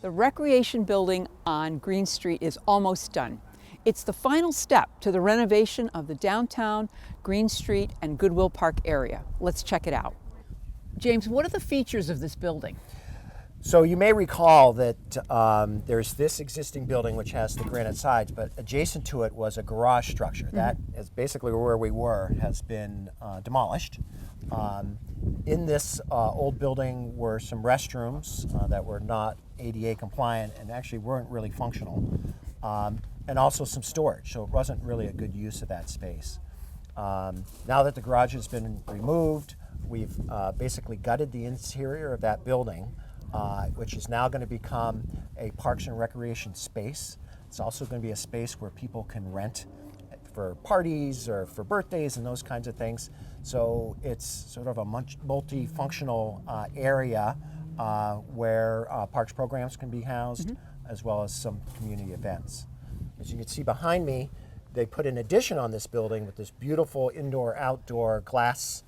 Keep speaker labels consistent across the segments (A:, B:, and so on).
A: The recreation building on Green Street is almost done. It's the final step to the renovation of the downtown, Green Street, and Goodwill Park area. Let's check it out. James, what are the features of this building?
B: So you may recall that there's this existing building which has the granite sides, but adjacent to it was a garage structure. That is basically where we were, has been demolished. In this old building were some restrooms that were not ADA compliant and actually weren't really functional, and also some storage, so it wasn't really a good use of that space. Now that the garage has been removed, we've basically gutted the interior of that building, which is now going to become a Parks and Recreation space. It's also going to be a space where people can rent for parties or for birthdays and those kinds of things. So it's sort of a multifunctional area where parks programs can be housed, as well as some community events. As you can see behind me, they put an addition on this building with this beautiful indoor-outdoor glass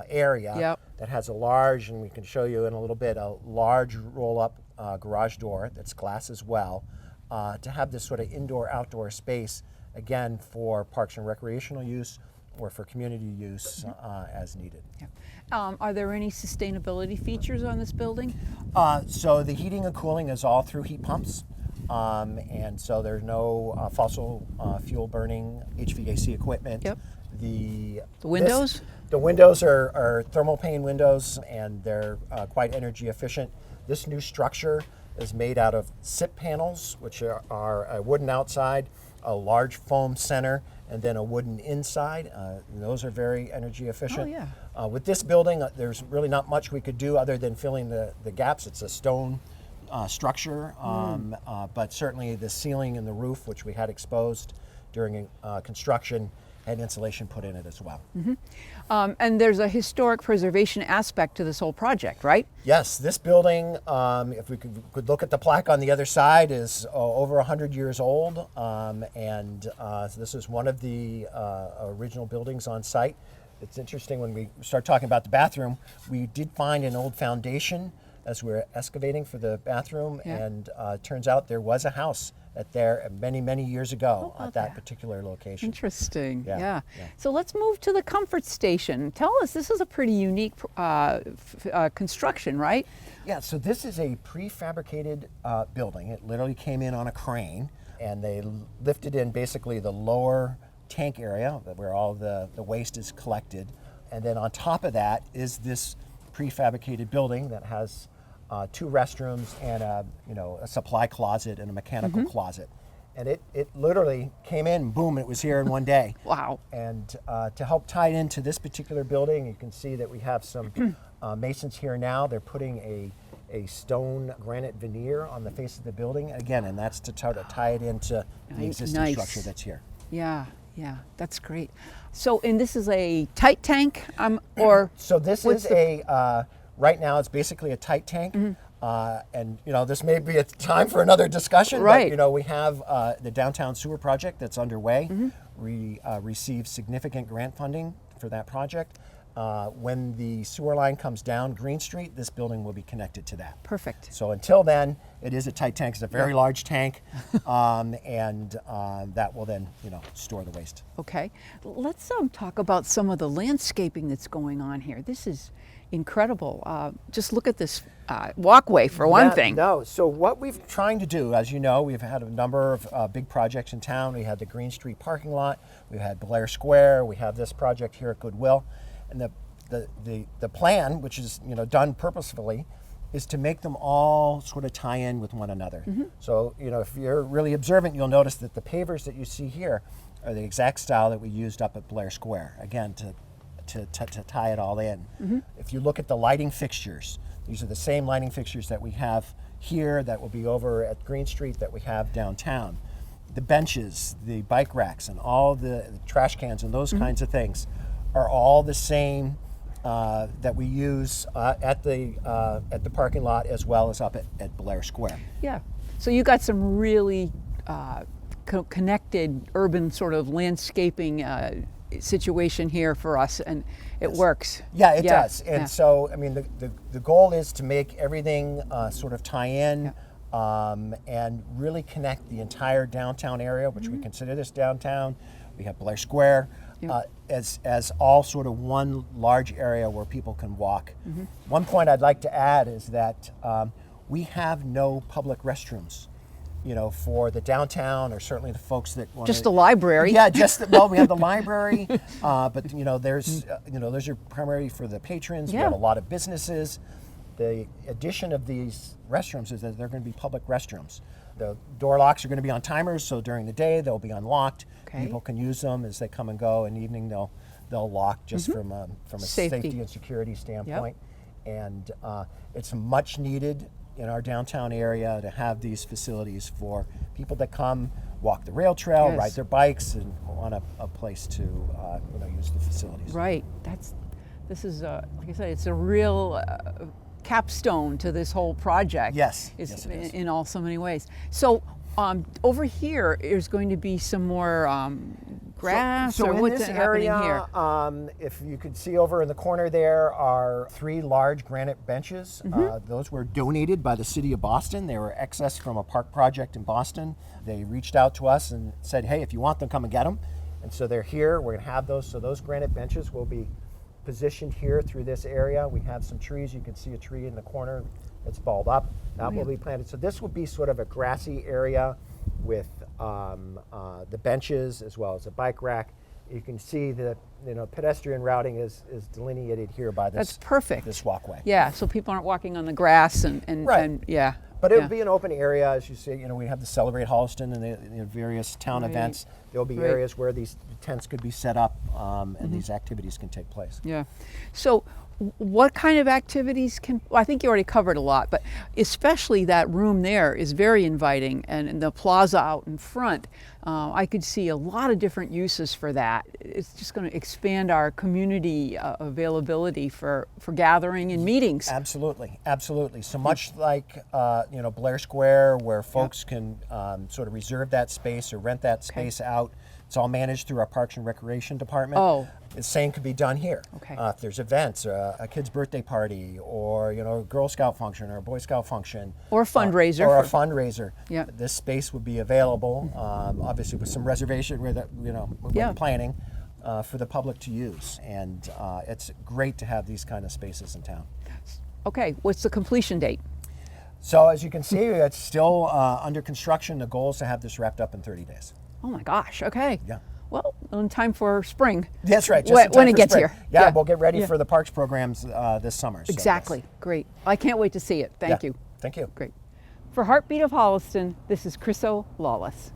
B: area that has a large, and we can show you in a little bit, a large roll-up garage door that's glass as well, to have this sort of indoor-outdoor space, again, for parks and recreational use or for community use as needed.
A: Are there any sustainability features on this building?
B: So the heating and cooling is all through heat pumps. And so there's no fossil fuel burning HVAC equipment. The
A: windows?
B: The windows are thermal pane windows, and they're quite energy efficient. This new structure is made out of SIP panels, which are a wooden outside, a large foam center, and then a wooden inside. And those are very energy efficient. With this building, there's really not much we could do other than filling the gaps. It's a stone structure, but certainly the ceiling and the roof, which we had exposed during construction, had insulation put in it as well.
A: And there's a historic preservation aspect to this whole project, right?
B: Yes, this building, if we could look at the plaque on the other side, is over 100 years old, and this is one of the original buildings on site. It's interesting, when we start talking about the bathroom, we did find an old foundation as we were excavating for the bathroom, and it turns out there was a house there many years ago at that particular location.
A: Interesting. So let's move to the comfort station. Tell us, this is a pretty unique construction, right?
B: Yeah, so this is a prefabricated building. It literally came in on a crane, and they lifted in basically the lower tank area where all the waste is collected, and then on top of that is this prefabricated building that has 2 restrooms and a supply closet and a mechanical closet. And it literally came in, boom, it was here in one day.
A: Wow.
B: And to help tie it into this particular building, you can see that we have some masons here now. They're putting a stone granite veneer on the face of the building, again, and that's to try to tie it into the existing structure that's here.
A: Yeah, that's great. So, and this is a tight tank, or?
B: So this is right now it's basically a tight tank, and this may be a time for another discussion,
A: right?
B: But we have the downtown sewer project that's underway. We received significant grant funding for that project. When the sewer line comes down Green Street, this building will be connected to that.
A: Perfect.
B: So until then, it is a tight tank. It's a very large tank, and that will then, store the waste.
A: Okay. Let's talk about some of the landscaping that's going on here. This is incredible. Just look at this walkway for one thing.
B: So what we've trying to do, as you know, we've had a number of big projects in town. We had the Green Street parking lot, we had Blair Square, we have this project here at Goodwill. And the plan, which is done purposefully, is to make them all sort of tie in with one another. So if you're really observant, you'll notice that the pavers that you see here are the exact style that we used up at Blair Square, again to tie it all in. If you look at the lighting fixtures, these are the same lighting fixtures that we have here, that will be over at Green Street, that we have downtown. The benches, the bike racks, and all the trash cans and those kinds of things are all the same that we use at the parking lot, as well as up at Blair Square.
A: Yeah. So you got some really connected urban sort of landscaping situation here for us, and it works.
B: Yeah, it does. And so, I mean, the goal is to make everything sort of tie in. and really connect the entire downtown area, which we consider this downtown. We have Blair Square as all sort of one large area where people can walk. One point I'd like to add is that we have no public restrooms, for the downtown, or certainly the folks that want
A: Just a library.
B: Yeah, we have the library, but there's those are primarily for the patrons. We have a lot of businesses. The addition of these restrooms is that they're going to be public restrooms. The door locks are going to be on timers, so during the day they'll be unlocked. People can use them as they come and go. In the evening they'll lock just from a safety and security standpoint. And it's much needed in our downtown area to have these facilities for people that come walk the rail trail, ride their bikes, and want a place to use the facilities.
A: Right. This is like I said, it's a real capstone to this whole project.
B: Yes.
A: It's
B: Yes, it is.
A: in all so many ways. So over here is going to be some more grass,
B: so
A: or
B: in
A: what's
B: this
A: happening
B: area,
A: here?
B: if you could see over in the corner there are 3 large granite benches. Those were donated by the city of Boston. They were excess from a park project in Boston. They reached out to us and said, hey, if you want them, come and get them. And so they're here. We're going to have those. So those granite benches will be positioned here through this area. We have some trees. You can see a tree in the corner that's balled up. That will be planted. So this will be sort of a grassy area with the benches as well as a bike rack. You can see that pedestrian routing is delineated here by this.
A: That's perfect.
B: This walkway.
A: Yeah, so people aren't walking on the grass and yeah.
B: But it would be an open area, as you see. We have the Celebrate Holliston and the various town events. There will be areas where these tents could be set up and these activities can take place.
A: Yeah. So what kind of activities I think you already covered a lot, but especially that room there is very inviting, and the plaza out in front, I could see a lot of different uses for that. It's just going to expand our community availability for gathering and meetings.
B: Absolutely, absolutely. So much like Blair Square, where folks can sort of reserve that space or rent that space out. It's all managed through our Parks and Recreation Department.
A: Oh.
B: The same could be done here.
A: Okay.
B: If there's events, a kid's birthday party, or a Girl Scout function, or a Boy Scout function,
A: Or a fundraiser.
B: or a fundraiser.
A: Yeah.
B: This space would be available, obviously with some reservation, with planning for the public to use, and it's great to have these kind of spaces in town.
A: Okay, what's the completion date?
B: So as you can see, it's still under construction. The goal is to have this wrapped up in 30 days.
A: Oh my gosh, okay.
B: Yeah.
A: Well, in time for spring.
B: That's right.
A: When it gets here.
B: Yeah, we'll get ready for the parks programs this summer. So
A: Exactly.
B: yes.
A: Great. I can't wait to see it. Thank you.
B: Thank you.
A: Great. For Heartbeat of Holliston, this is Chryso Lawless.